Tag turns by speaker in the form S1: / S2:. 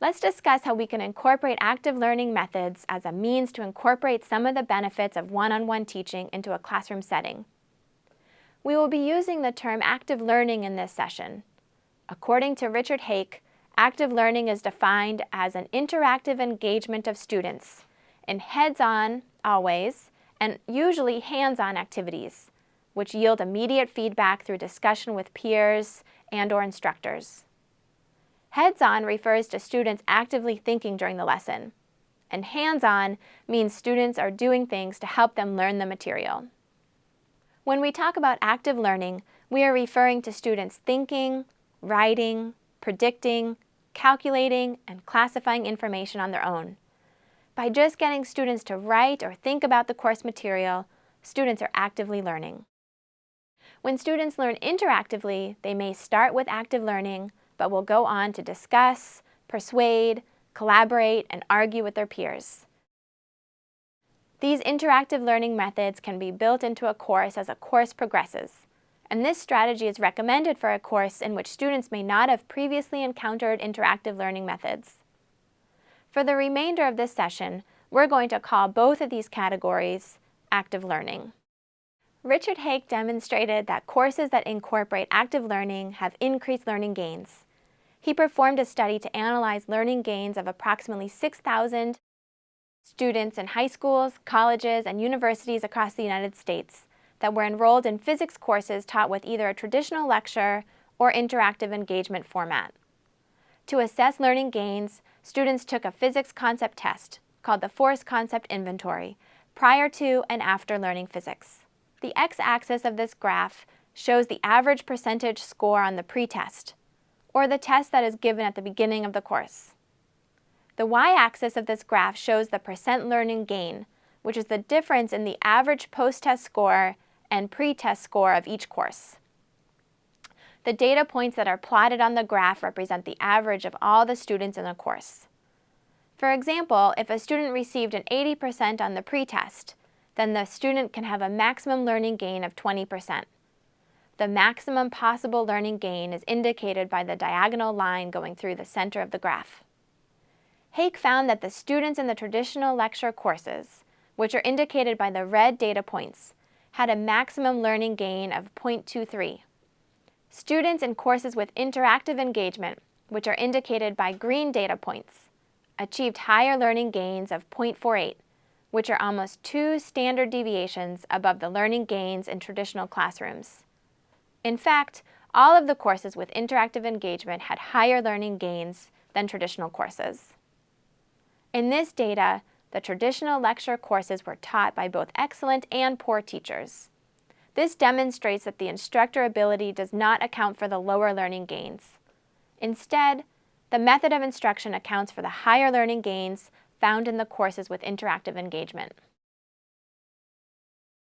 S1: Let's discuss how we can incorporate active learning methods as a means to incorporate some of the benefits of one-on-one teaching into a classroom setting. We will be using the term active learning in this session. According to Richard Hake, active learning is defined as an interactive engagement of students in heads-on, always, and usually hands-on activities, which yield immediate feedback through discussion with peers and/or instructors. Heads-on refers to students actively thinking during the lesson, and hands-on means students are doing things to help them learn the material. When we talk about active learning, we are referring to students thinking, writing, predicting, calculating, and classifying information on their own. By just getting students to write or think about the course material, students are actively learning. When students learn interactively, they may start with active learning, but will go on to discuss, persuade, collaborate, and argue with their peers. These interactive learning methods can be built into a course as a course progresses, and this strategy is recommended for a course in which students may not have previously encountered interactive learning methods. For the remainder of this session, we're going to call both of these categories active learning. Richard Hake demonstrated that courses that incorporate active learning have increased learning gains. He performed a study to analyze learning gains of approximately 6,000 students in high schools, colleges, and universities across the United States that were enrolled in physics courses taught with either a traditional lecture or interactive engagement format. To assess learning gains, students took a physics concept test called the Force Concept Inventory prior to and after learning physics. The x-axis of this graph shows the average percentage score on the pretest, or the test that is given at the beginning of the course. The y-axis of this graph shows the percent learning gain, which is the difference in the average post-test score and pre-test score of each course. The data points that are plotted on the graph represent the average of all the students in the course. For example, if a student received an 80% on the pretest, then the student can have a maximum learning gain of 20%. The maximum possible learning gain is indicated by the diagonal line going through the center of the graph. Hake found that the students in the traditional lecture courses, which are indicated by the red data points, had a maximum learning gain of 0.23. Students in courses with interactive engagement, which are indicated by green data points, achieved higher learning gains of 0.48, which are almost 2 standard deviations above the learning gains in traditional classrooms. In fact, all of the courses with interactive engagement had higher learning gains than traditional courses. In this data, the traditional lecture courses were taught by both excellent and poor teachers. This demonstrates that the instructor ability does not account for the lower learning gains. Instead, the method of instruction accounts for the higher learning gains found in the courses with interactive engagement.